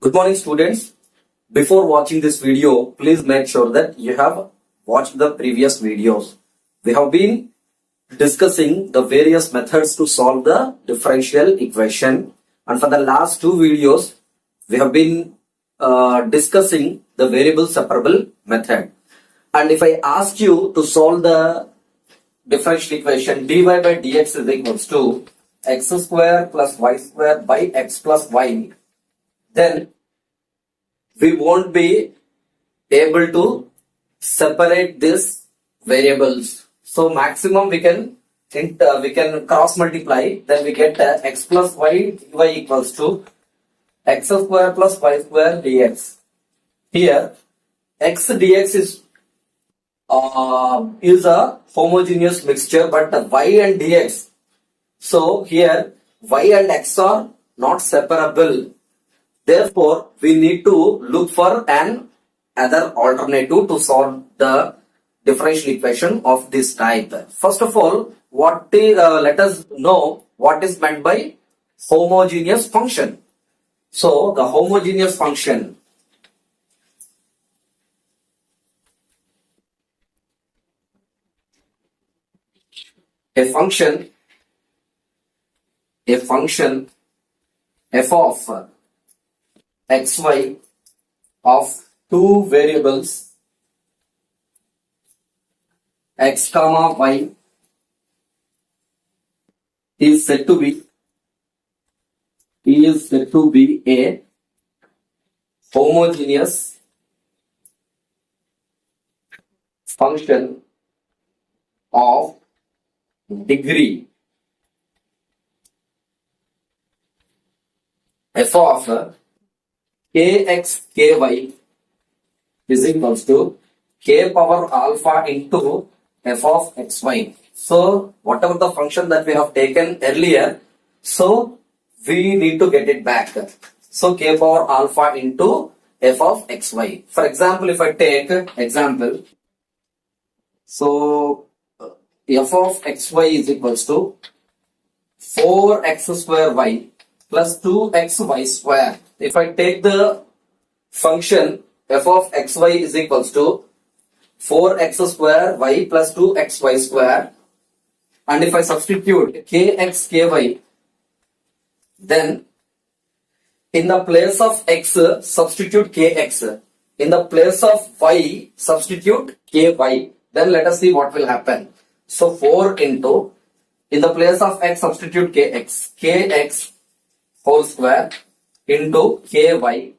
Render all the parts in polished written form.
Good morning, students. Before watching this video, please make sure that you have watched the previous videos. We have been discussing the various methods to solve the differential equation, and for the last two videos, we have been discussing the variable separable method. And if I ask you to solve the differential equation dy by dx is equals to x square plus y square by x plus y, then we won't be able to separate these variables. So maximum we can cross multiply, then we get x plus y dy equals to x square plus y square dx. Here x dx is a homogeneous mixture, but the y and dx, so here y and x are not separable. Therefore, we need to look for an other alternative to solve the differential equation of this type. First of all, let us know what is meant by homogeneous function. So, the homogeneous function a function f of xy of two variables x comma y is said to be a homogeneous function of degree f of kx ky is equals to k power alpha into f of xy. So whatever the function that we have taken earlier, so we need to get it back. So k power alpha into f of xy. For example, if I take example, so f of xy is equals to 4x square y plus 2xy square. If I take the function f of xy is equals to 4x square y plus 2xy square, and if I substitute kx ky, then in the place of x substitute kx, in the place of y substitute ky, then let us see what will happen. So 4 into, in the place of x substitute kx whole square into ky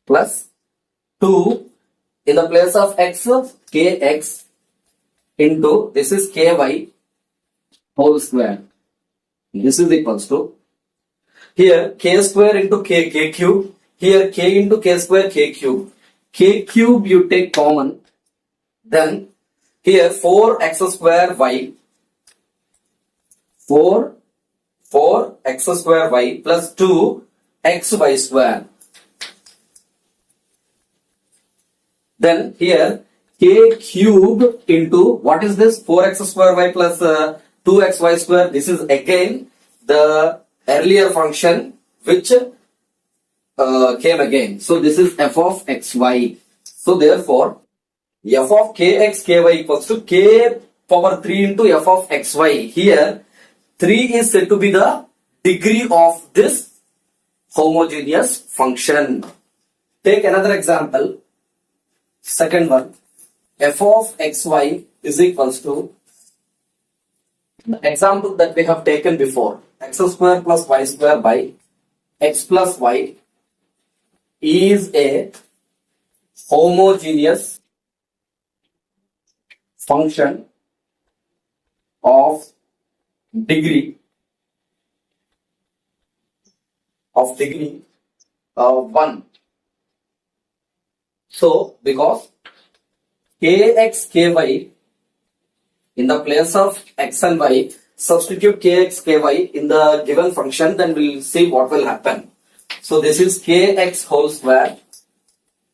plus 2, in the place of x kx into, this is ky whole square. This is equals to, here k square into k cube, here k into k square k cube. K cube you take common, then here 4x square y, 4x square y plus 2xy square. Then here k cube into, what is this? 4x square y plus 2xy square. This is again the earlier function which came again. So this is f of xy. So therefore, f of kx ky equals to k power 3 into f of xy. Here 3 is said to be the degree of this homogeneous function. Take another example. Second one, f of xy is equals to the example that we have taken before, x square plus y square by x plus y is a homogeneous function of degree 1. So because kx ky, in the place of x and y substitute kx ky in the given function, then we will see what will happen. So this is kx whole square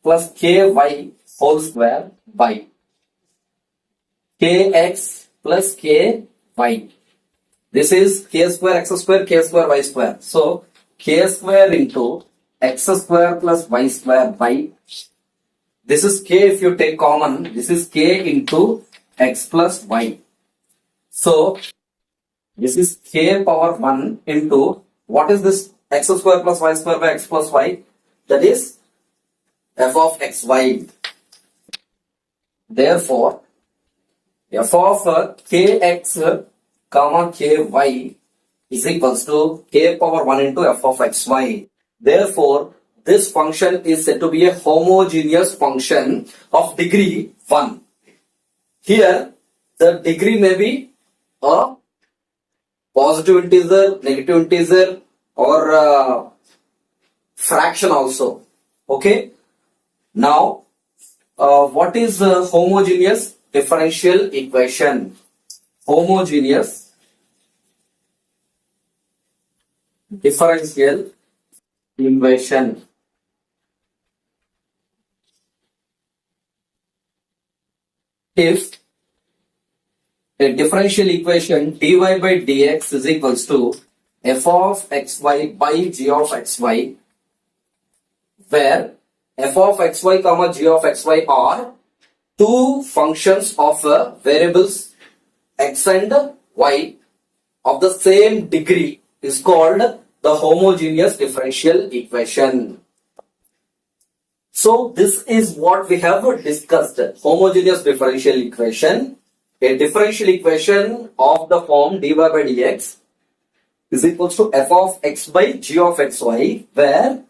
plus ky whole square by kx plus ky. This is k square x square k square y square. So k square into x square plus y square by, this is k if you take common, this is k into x plus y. So this is k power 1 into, what is this, x square plus y square by x plus y? That is f of xy. Therefore, f of kx comma ky is equals to k power 1 into f of xy. Therefore, this function is said to be a homogeneous function of degree 1. Here, the degree may be a positive integer, negative integer, or fraction also. Okay. Now, what is homogeneous differential equation? Homogeneous differential equation. If a differential equation dy by dx is equals to f of xy by g of xy, where f of xy comma g of xy are two functions of variables x and y of the same degree, is called the homogeneous differential equation. So this is what we have discussed. Homogeneous differential equation. A differential equation of the form dy by dx is equals to f of x by g of xy, where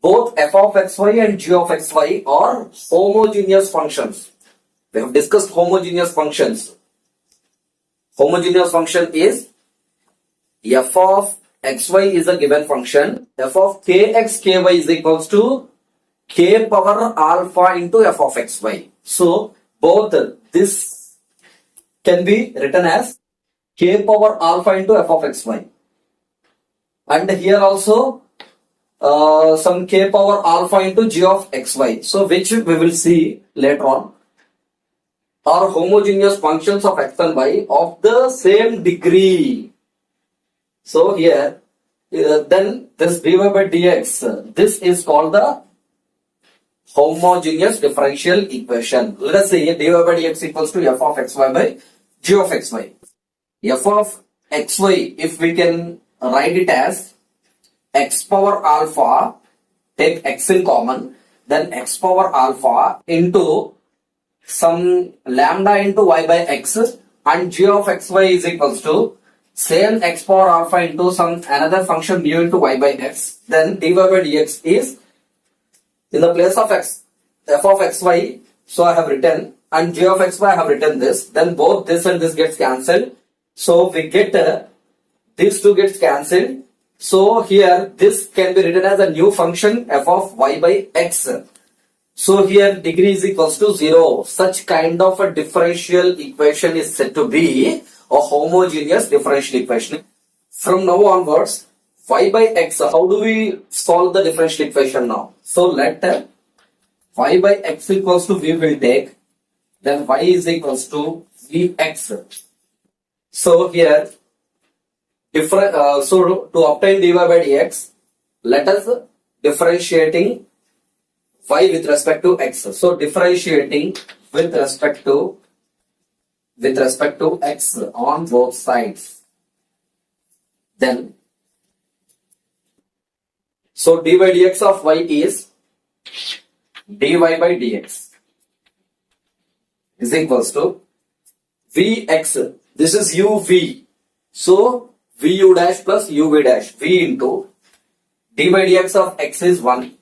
both f of xy and g of xy are homogeneous functions. We have discussed homogeneous functions. Homogeneous function is f of xy is a given function. F of kx ky is equals to k power alpha into f of xy. So both this can be written as k power alpha into f of xy. And here also some k power alpha into g of xy. So which we will see later on are homogeneous functions of x and y of the same degree. So here then this dy by dx, this is called the homogeneous differential equation. Let us say dy by dx equals to f of xy by g of xy. F of xy, if we can write it as x power alpha, take x in common, then x power alpha into some lambda into y by x, and g of xy is equals to same x power alpha into some another function mu into y by x. Then dy by dx is in the place of x, f of xy, so I have written, and g of xy I have written this. Then both this and this gets cancelled. So we get these two gets cancelled. So here this can be written as a new function f of y by x. So here degree is equals to 0. Such kind of a differential equation is said to be a homogeneous differential equation. From now onwards, y by x, how do we solve the differential equation now? So let y by x equals to v will take, then y is equals to vx. So here so to obtain dy by dx, let us differentiating y with respect to x. So differentiating with respect to x on both sides. Then so dy by dx of y is dy by dx is equals to vx. This is uv. So vu dash plus uv dash, v into dy by dx of x is 1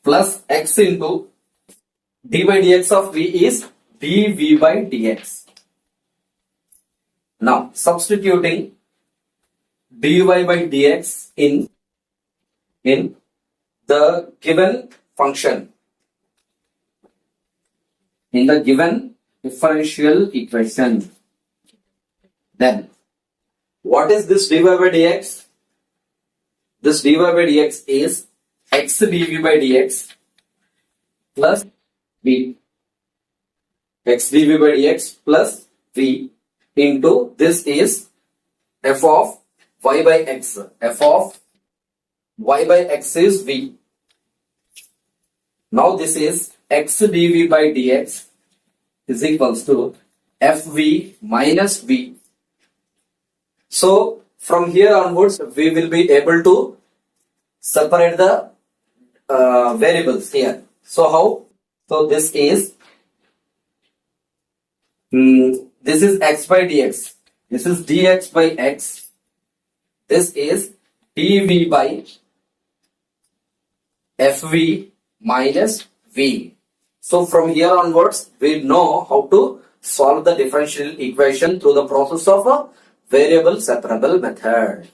plus x into dy by dx of v is dv by dx. Now substituting dy by dx in the given function, in the given differential equation, then what is this dy by dx? This dy by dx is x dv by dx plus v, x dv by dx plus v into this is f of y by x, f of y by x is v. Now this is x dv by dx is equals to fv minus v. So from here onwards, we will be able to separate the variables here. So how? So this is x by dx. This is dx by x. This is dv by fv minus v. So from here onwards, we know how to solve the differential equation through the process of a variable separable method.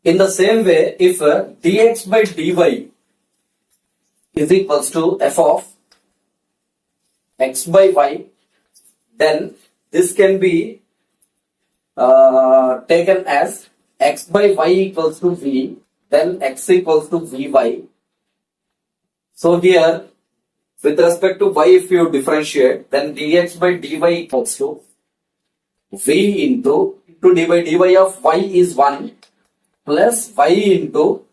In the same way, if dx by dy is equals to f of x by y, then this can be taken as x by y equals to v, then x equals to vy. So here, with respect to y, if you differentiate, then dx by dy equals to v into d by dy of y is 1 plus y into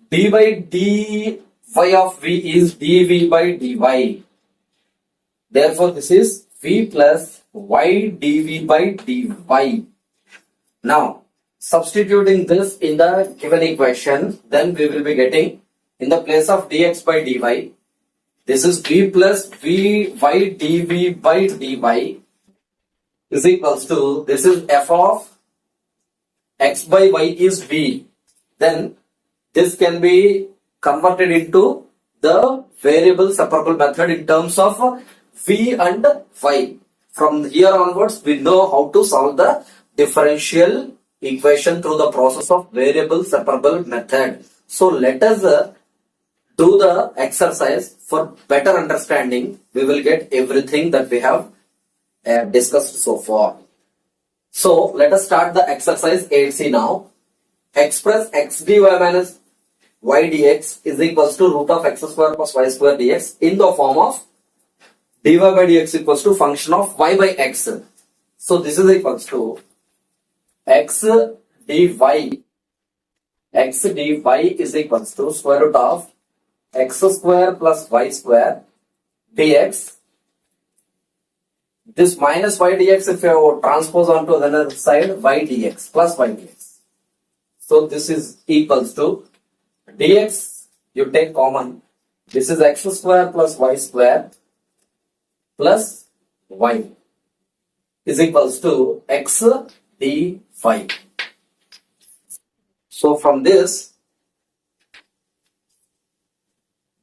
d by dy of v is dv by dy. Therefore, this is v plus y dv by dy. Now, substituting this in the given equation, then we will be getting, in the place of dx by dy, this is v plus vy dv by dy is equals to, this is f of x by y is v. Then this can be converted into the variable separable method in terms of v and y. From here onwards, we know how to solve the differential equation through the process of variable separable method. So let us do the exercise for better understanding. We will get everything that we have discussed so far. So let us start the exercise 8c now. Express x dy minus y dx is equals to root of x square plus y square dx in the form of dy by dx equals to function of y by x. So this is equals to x dy is equals to square root of x square plus y square dx. This minus y dx, if you transpose onto the other side, y dx plus y dx. So this is equals to dx, you take common. This is x square plus y square plus y is equals to x dy. So from this,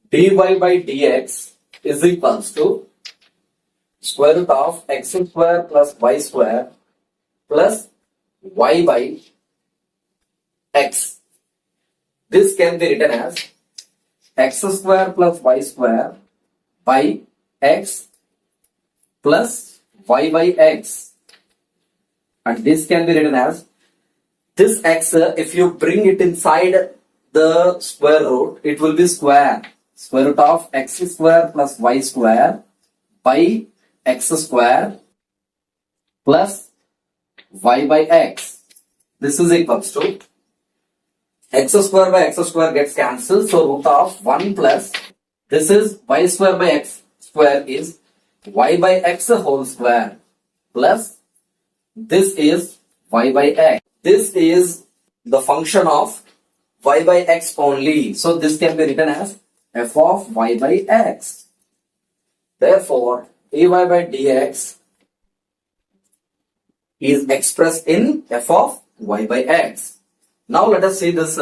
dy by dx is equals to square root of x square plus y square plus y by x. This can be written as x square plus y square by x plus y by x. And this can be written as this x, if you bring it inside the square root, it will be square. Square root of x square plus y square by x square plus y by x. This is equals to x square by x square gets cancelled. So root of 1 plus this is y square by x square is y by x whole square plus this is y by x. This is the function of y by x only. So this can be written as f of y by x. Therefore, dy by dx is expressed in f of y by x. Now let us see this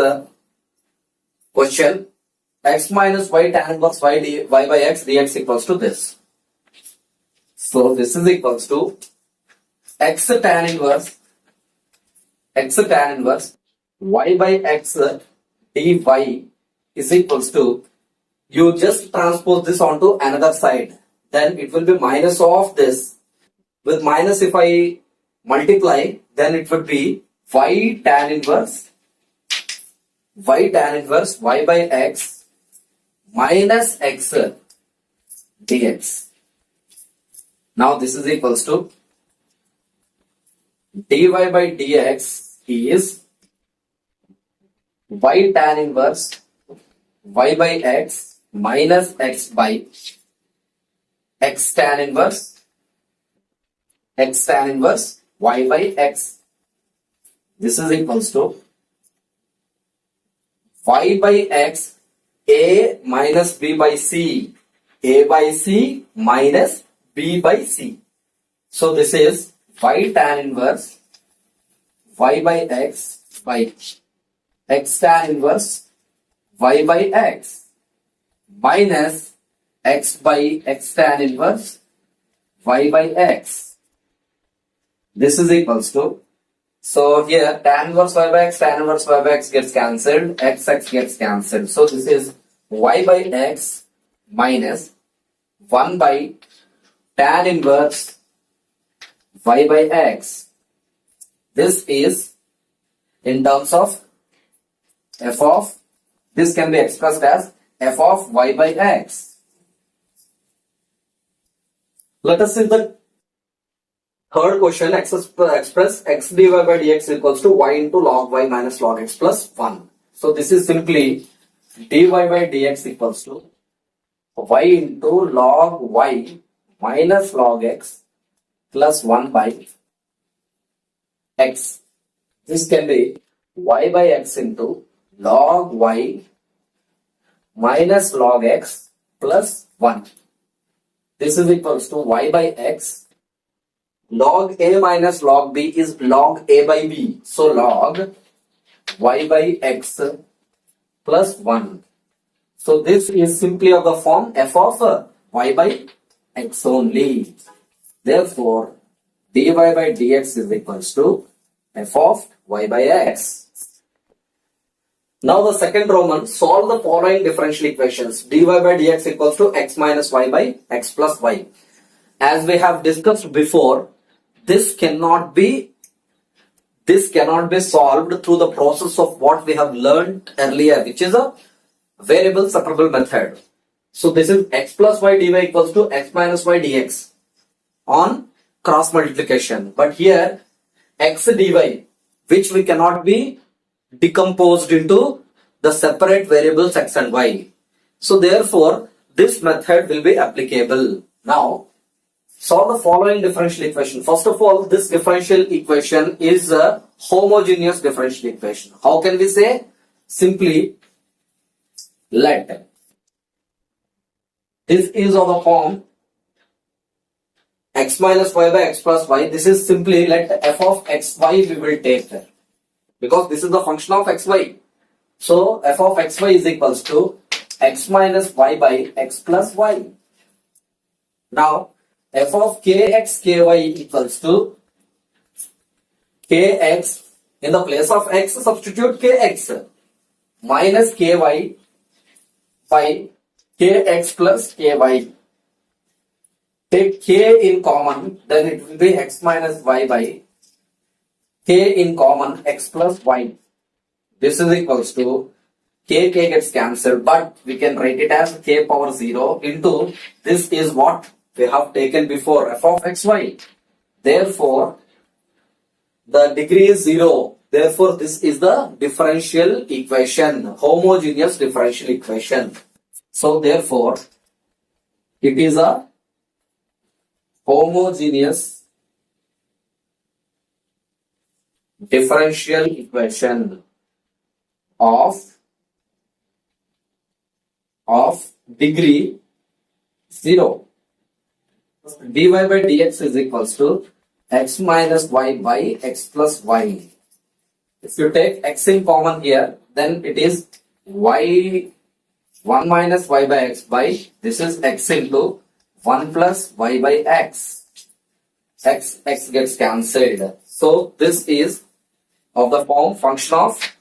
question. X minus y tan inverse y by x dx equals to this. So this is equals to x tan inverse y by x dy is equals to, you just transpose this onto another side, then it will be minus of this. With minus, if I multiply, then it would be y tan inverse y by x minus x dx. Now this is equals to dy by dx is y tan inverse y by x minus x by x tan inverse y by x. This is equals to y by x a minus b by c, a by c minus b by c. So this is y tan inverse y by x by x tan inverse y by x minus x by x tan inverse y by x. This is equals to, so here tan inverse y by x, tan inverse y by x gets cancelled, x gets cancelled. So this is y by x minus 1 by tan inverse y by x. This is in terms of f of, this can be expressed as f of y by x. Let us see the third question. Express x dy by dx equals to y into log y minus log x plus 1. So this is simply dy by dx equals to y into log y minus log x plus 1 by x. This can be y by x into log y minus log x plus 1. This is equals to y by x. Log a minus log b is log a by b. So log y by x plus 1. So this is simply of the form f of y by x only. Therefore, dy by dx is equals to f of y by x. Now the second Roman, solve the following differential equations. Dy by dx equals to x minus y by x plus y. As we have discussed before, this cannot be solved through the process of what we have learned earlier, which is a variable separable method. So this is x plus y dy equals to x minus y dx on cross multiplication. But here x dy, which we cannot be decomposed into the separate variables x and y. So therefore this method will be applicable. Now solve the following differential equation. First of all, this differential equation is a homogeneous differential equation. How can we say? Simply let this is of the form x minus y by x plus y. This is simply let f of xy we will take there, because this is the function of xy. So f of xy is equals to x minus y by x plus y. Now f of kx ky equals to kx, in the place of x substitute kx, minus ky by kx plus ky. Take k in common, then it will be x minus y by k in common x plus y. This is equals to k gets cancelled, but we can write it as k power 0 into this is what we have taken before, f of xy. Therefore the degree is 0. Therefore this is the differential equation, homogeneous differential equation. So therefore it is a homogeneous differential equation of degree 0. dy by dx is equals to x minus y by x plus y. If you take x in common here, then it is y 1 minus y by x by, this is x into 1 plus y by x. X gets cancelled. So this is of the form function of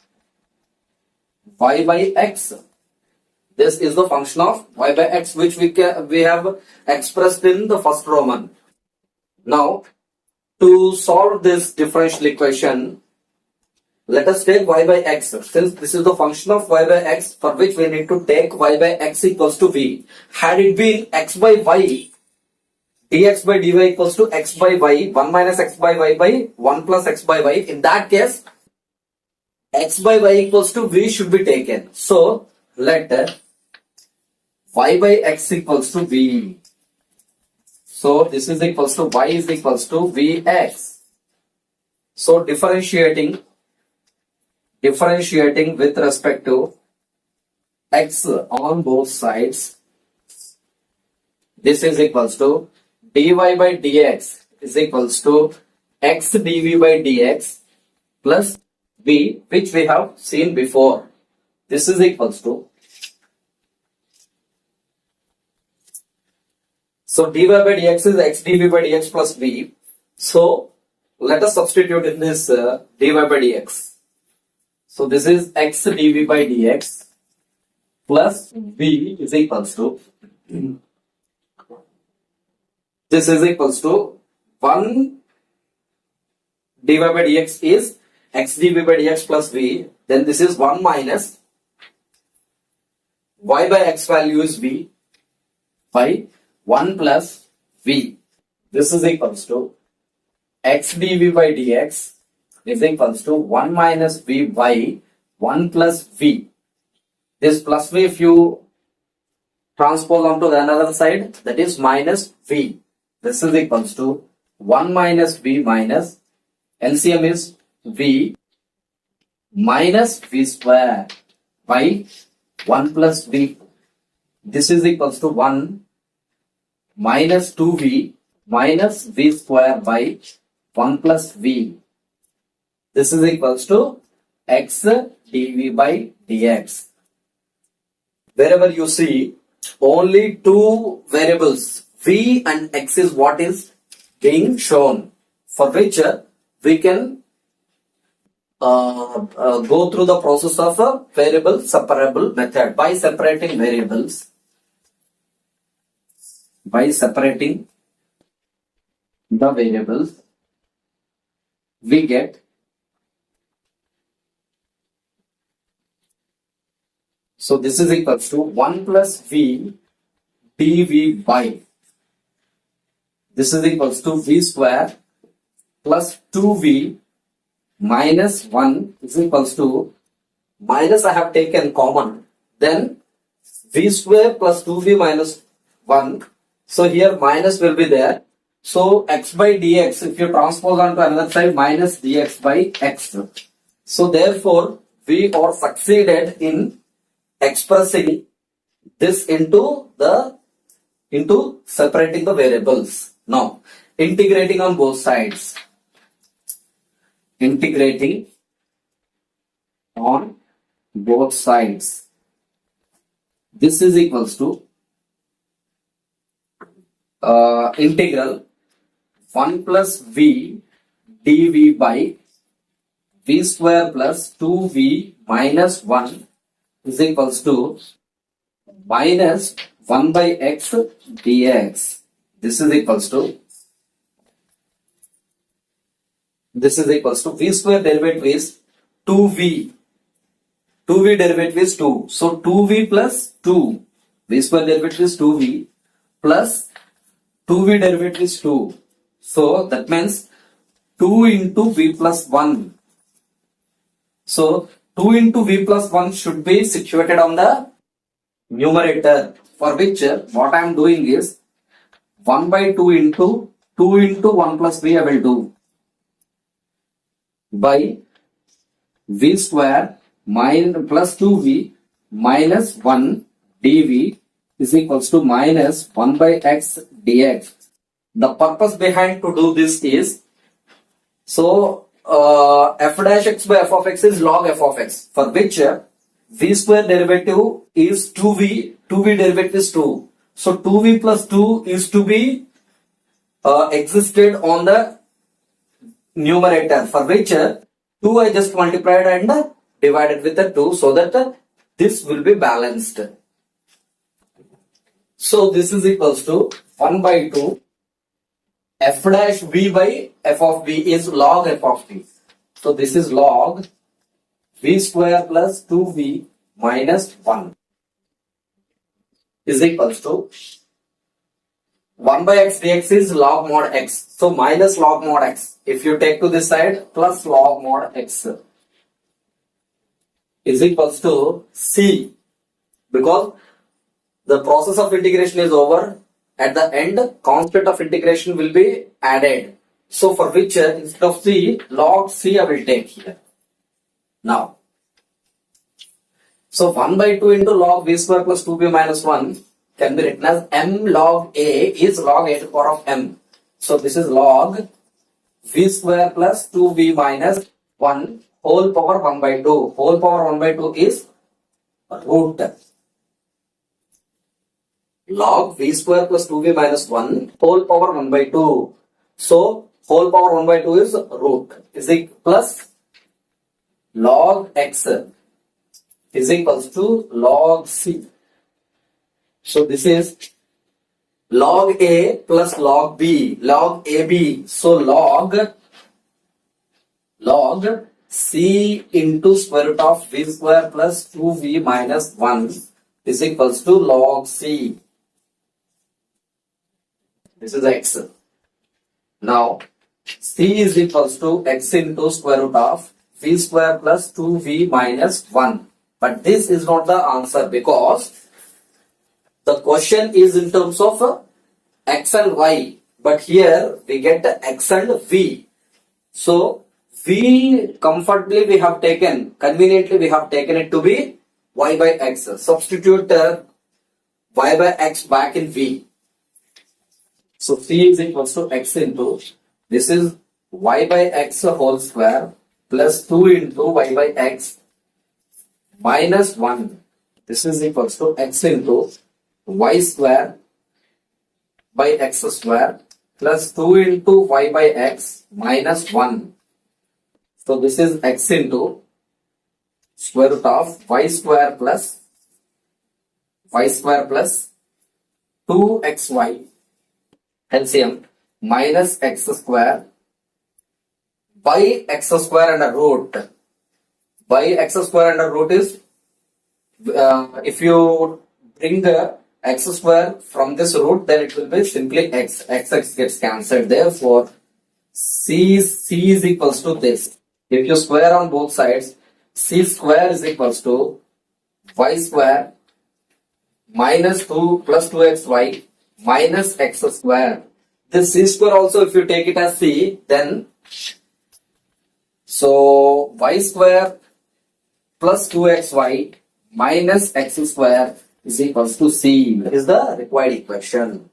y by x. This is the function of y by x, which we have expressed in the first Roman. Now to solve this differential equation, let us take y by x. Since this is the function of y by x, for which we need to take y by x equals to v. Had it been x by y, dx by dy equals to x by y, 1 minus x by y by 1 plus x by y. In that case, x by y equals to v should be taken. So let y by x equals to v. So this is equals to y is equals to vx. So differentiating with respect to x on both sides, this is equals to dy by dx is equals to x dv by dx plus v, which we have seen before. This is equals to, so dy by dx is x dv by dx plus v. So let us substitute in this dy by dx. So this is x dv by dx plus v is equals to, this is equals to 1 dy by dx is x dv by dx plus v. Then this is 1 minus y by x value is v by 1 plus v. This is equals to x dv by dx is equals to 1 minus v by 1 plus v. This plus v, if you transpose onto the another side, that is minus v. This is equals to 1 minus v minus LCM is v minus v square by 1 plus v. This is equals to 1 minus 2v minus v square by 1 plus v. This is equals to x dv by dx. Wherever you see only two variables, v and x, is what is being shown, for which we can go through the process of a variable separable method. By separating variables, by separating the variables, we get, so this is equals to 1 plus v dv by, this is equals to v square plus 2v minus 1 is equals to, minus I have taken common, then v square plus 2v minus 1. So here minus will be there. So x by dx, if you transpose onto another side, minus dx by x. So therefore we are succeeded in expressing this into separating the variables. Now integrating on both sides. Integrating on both sides. This is equals to integral 1 plus v dv by v square plus 2v minus 1 is equals to minus 1 by x dx. This is equals to, this is equals to v square derivative is 2v. 2v derivative is 2. So 2v plus 2. V square derivative is 2v plus 2v derivative is 2. So that means 2 into v plus 1. So 2 into v plus 1 should be situated on the numerator, for which what I am doing is 1 by 2 into 1 plus v I will do by v square minus plus 2v minus 1 dv is equals to minus 1 by x dx. The purpose behind to do this is, so f dash x by f of x is log f of x, for which v square derivative is 2v, 2v derivative is 2. So 2v plus 2 is to be existed on the numerator, for which 2 I just multiplied and divided with the 2, so that this will be balanced. So this is equals to 1 by 2 f dash v by f of v is log f of v. So this is log v square plus 2v minus 1 is equals to 1 by x dx is log mod x. So minus log mod x. If you take to this side, plus log mod x. is equals to C, because the process of integration is over. At the end, constant of integration will be added. So for which instead of C, log C I will take here. Now, so 1 by 2 into log V square plus 2B minus 1 can be written as M log A is log A to the power of M. So this is log V square plus 2B minus 1 whole power 1 by 2. Whole power 1 by 2 is root. Log V square plus 2B minus 1 whole power 1 by 2. So whole power 1 by 2 is root is equal plus log X is equals to log C. So this is log A plus log B, log AB. So log C into square root of V square plus 2V minus 1 is equals to log C. This is X. Now C is equals to X into square root of V square plus 2V minus 1. But this is not the answer because the question is in terms of X and Y. But here we get X and V. So V comfortably we have taken, conveniently we have taken it to be Y by X. Substitute Y by X back in V. So C is equals to X into, this is Y by X whole square plus 2 into Y by X minus 1. This is equals to X into Y square by X square plus 2 into Y by X minus 1. So this is X into square root of Y square plus 2xy LCM minus X square by X square and a root. By X square and a root is if you bring the X square from this root, then it will be simply X. X gets cancelled. Therefore, C is equals to this. If you square on both sides, C square is equals to Y square minus 2 plus 2xy minus X square. This C square also, if you take it as C, then so Y square plus 2xy minus X square is equals to C is the required equation.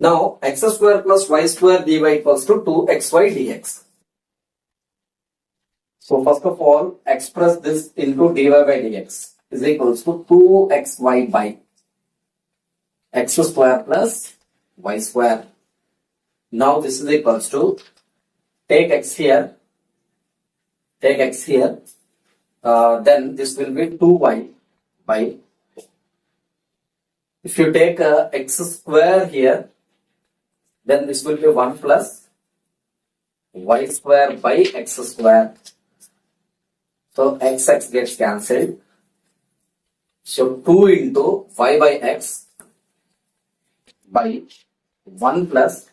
Now X square plus Y square dy equals to 2xy dx. So first of all, express this into dy by dx is equals to 2xy by X square plus Y square. Now this is equals to, take X here, then this will be 2y by, if you take X square here, then this will be 1 plus Y square by X square. So X gets cancelled. So 2 into Y by X by 1 plus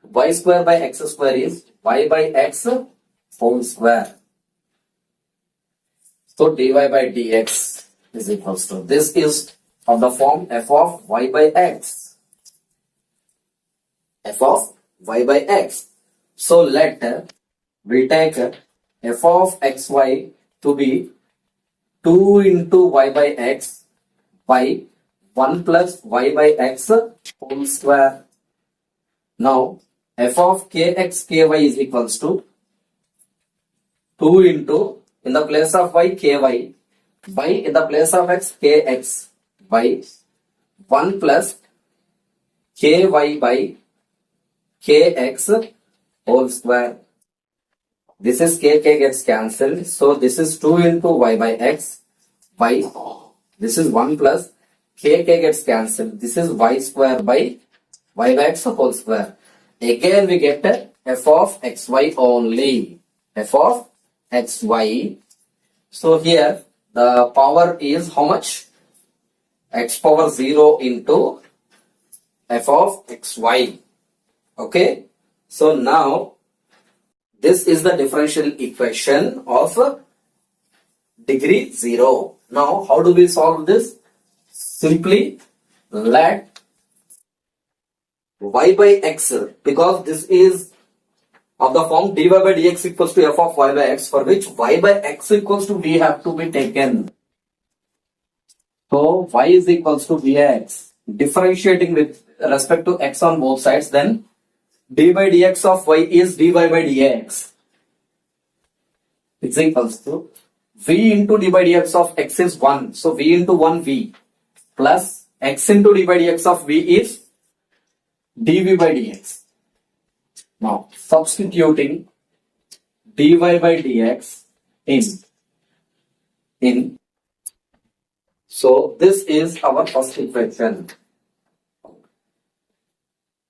Y square by X square is Y by X whole square. So dy by dx is equals to, this is of the form f of y by x. F of y by x. So let we take f of xy to be 2 into y by x by 1 plus y by x whole square. Now f of kx ky is equals to 2 into, in the place of y ky, by in the place of x kx by 1 plus ky by kx whole square. This is k gets cancelled. So this is 2 into y by x by, this is 1 plus k gets cancelled. This is y square by y by x whole square. Again we get f of xy only. F of xy. So here the power is how much? X power 0 into f of xy. Okay. So now this is the differential equation of degree 0. Now how do we solve this? Simply let y by x, because this is of the form dy by dx equals to f of y by x, for which y by x equals to v have to be taken. So y is equals to vx. Differentiating with respect to x on both sides, then d by dx of y is dy by dx. It's equals to v into d by dx of x is 1. So v into 1 v plus x into d by dx of v is dv by dx. Now substituting dy by dx in so this is our first equation.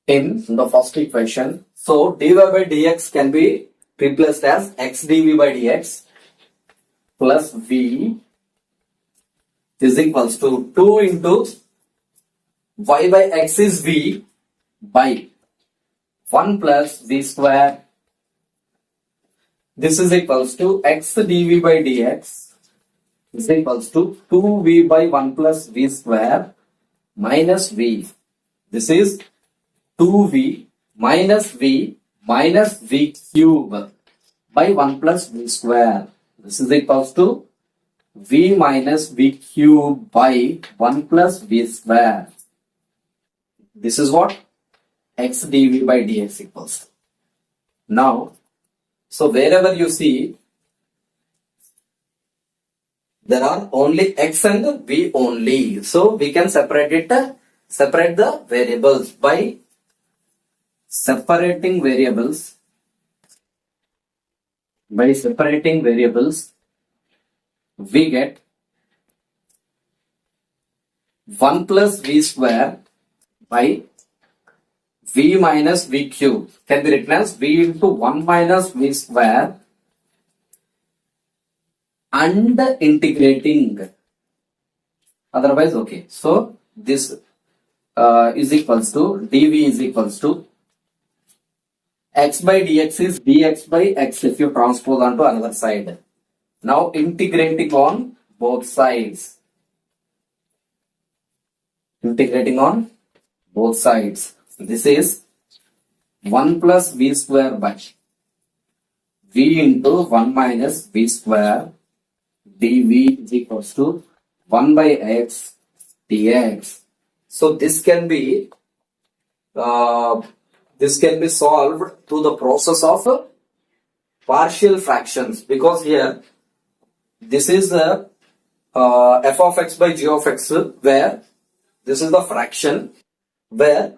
In the first equation, so dy by dx can be replaced as x dv by dx plus v is equals to 2 into y by x is v by 1 plus v square. This is equals to x dv by dx is equals to 2v by 1 plus v square minus v. This is 2v minus v cube by 1 plus v square. This is equals to v minus v cube by 1 plus v square. This is what x dv by dx equals to. Now, so wherever you see, there are only x and v only. So we can separate the variables by separating variables. By separating variables, we get 1 plus v square by v minus v cube can be written as v into 1 minus v square and integrating. Otherwise, okay. So this is equals to dv is equals to x by dx is dx by x if you transpose onto another side. Now integrating on both sides. Integrating on both sides. This is 1 plus v square by v into 1 minus v square dv is equals to 1 by x dx. So this can be solved through the process of partial fractions, because here this is the f of x by g of x, where this is the fraction where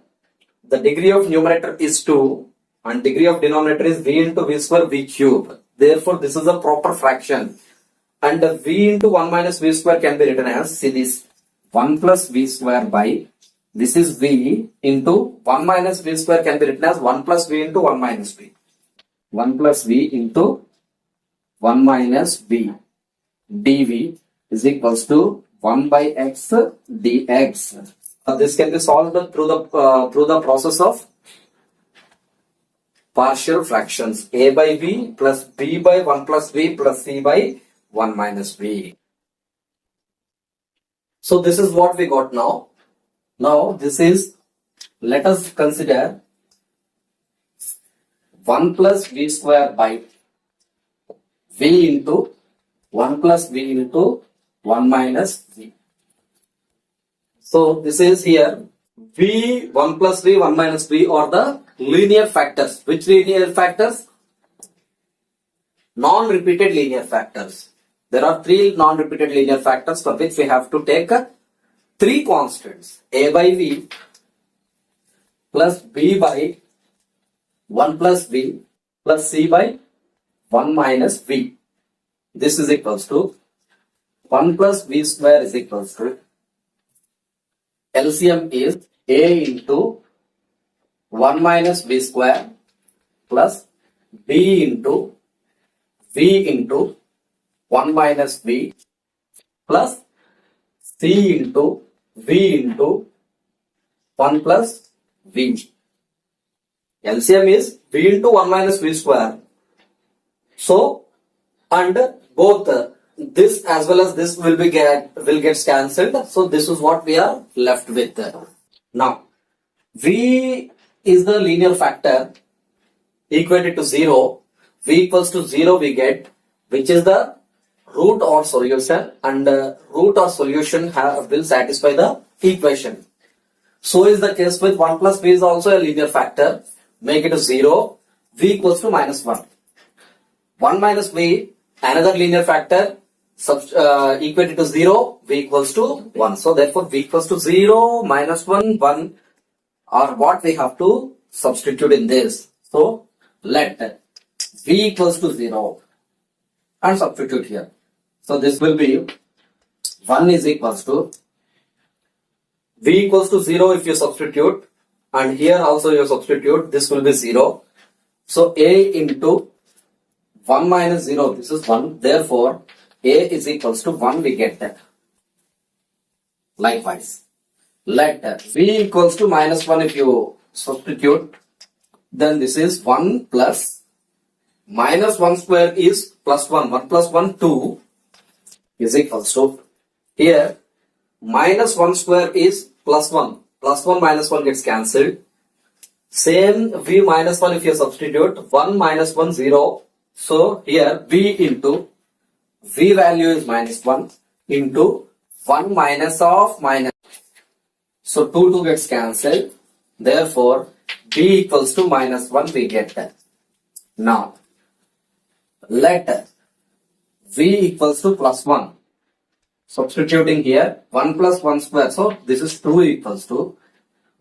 the degree of numerator is 2 and degree of denominator is v into v square v cube. Therefore, this is a proper fraction. And v into 1 minus v square can be written as, see this, 1 plus v square by, this is v into 1 minus v square can be written as 1 plus v into 1 minus v. 1 plus v into 1 minus v dv is equals to 1 by x dx. This can be solved through the process of partial fractions. A by b plus b by 1 plus v plus c by 1 minus v. So this is what we got now. Now this is, let us consider 1 plus v square by v into 1 plus v into 1 minus v. So this is here v, 1 plus v, 1 minus v are the linear factors. Which linear factors? Non-repeated linear factors. There are 3 non-repeated linear factors for which we have to take 3 constants. A by v plus b by 1 plus v plus c by 1 minus v. This is equals to 1 plus v square is equals to LCM is a into 1 minus v square plus b into v into 1 minus v plus c into v into 1 plus v. LCM is v into 1 minus v square. So, and both this as well as this will get cancelled. So this is what we are left with. Now v is the linear factor equated to 0. V equals to 0 we get, which is the root or solution, and root or solution will satisfy the equation. So is the case with 1 plus v is also a linear factor. Make it to 0. V equals to minus 1. 1 minus v, another linear factor, equated to 0. V equals to 1. So therefore v equals to 0, minus 1, 1 are what we have to substitute in this. So let v equals to 0 and substitute here. So this will be 1 is equals to v equals to 0 if you substitute, and here also you substitute, this will be 0. So a into 1 minus 0, this is 1. Therefore a is equals to 1 we get that. Likewise, let v equals to minus 1 if you substitute, then this is 1 plus minus 1 square is plus 1. 1 plus 1, 2 is equals to, here minus 1 square is plus 1. Plus 1 minus 1 gets cancelled. Same v minus 1 if you substitute, 1 minus 1, 0. So here v into v value is minus 1 into 1 minus of minus. So 2 gets cancelled. Therefore v equals to minus 1 we get that. Now let v equals to plus 1. Substituting here, 1 plus 1 square. So this is 2 equals to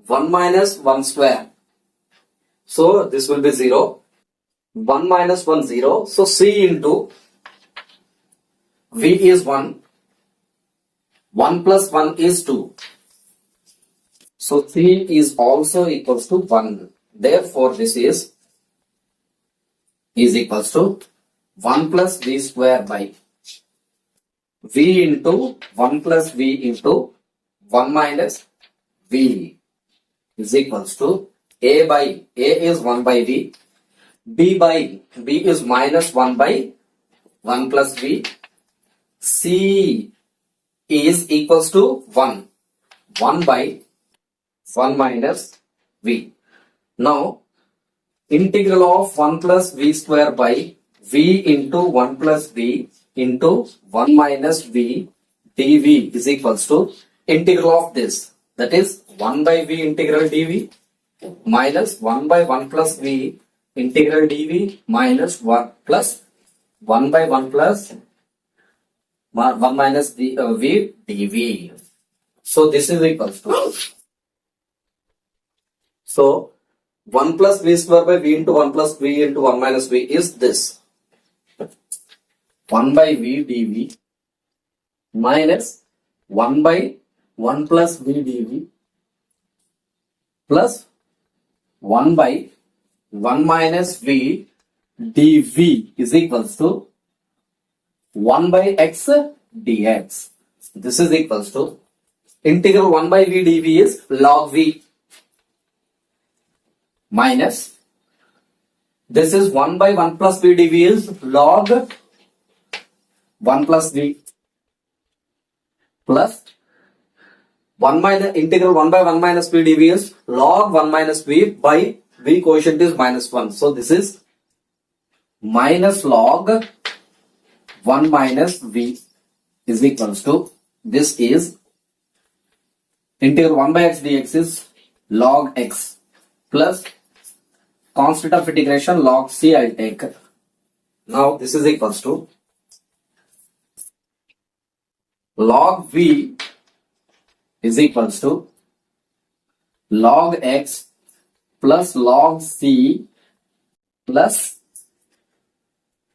1 minus 1 square. So this will be 0. 1 minus 1, 0. So c into v is 1. 1 plus 1 is 2. So c is also equals to 1. Therefore this is equals to 1 plus v square by v into 1 plus v into 1 minus v is equals to a by a is 1 by v, b by b is minus 1 by 1 plus v, c is equals to 1 by 1 minus v. Now integral of 1 plus v square by v into 1 plus v into 1 minus v dv is equals to integral of this, that is 1 by v integral dv minus 1 by 1 plus v integral dv minus 1 plus 1 by 1 plus 1 minus v dv. So this is equals to, so 1 plus v square by v into 1 plus v into 1 minus v is this 1 by v dv minus 1 by 1 plus v dv plus 1 by 1 minus v dv is equals to 1 by x dx. This is equals to integral 1 by v dv is log v minus this is 1 by 1 plus v dv is log 1 plus v plus 1 minus integral 1 by 1 minus v dv is log 1 minus v by v quotient is minus 1. So this is minus log 1 minus v is equals to, this is integral 1 by x dx is log x plus constant of integration log c I'll take. Now this is equals to log v is equals to log x plus log c plus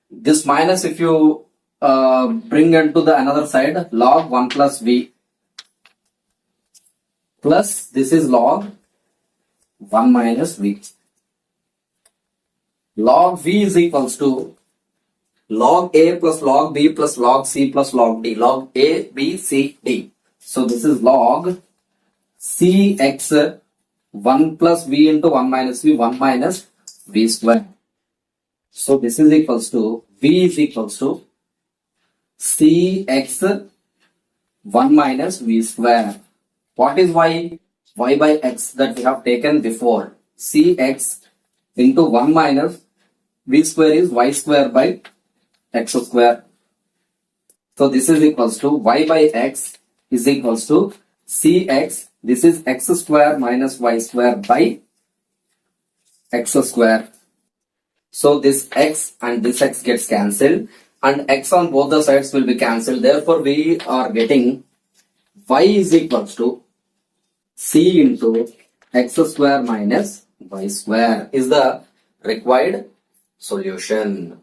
this minus if you bring into the another side log 1 plus v plus this is log 1 minus v. Log v is equals to log a plus log b plus log c plus log d, log a, b, c, d. So this is log c x 1 plus v into 1 minus v, 1 minus v square. So this is equals to v is equals to cx 1 minus v square. What is y? Y by x that we have taken before. Cx into 1 minus v square is y square by x square. So this is equals to y by x is equals to cx. This is x square minus y square by x square. So this x and this x gets cancelled and x on both the sides will be cancelled. Therefore, we are getting y is equals to c into x square minus y square is the required solution.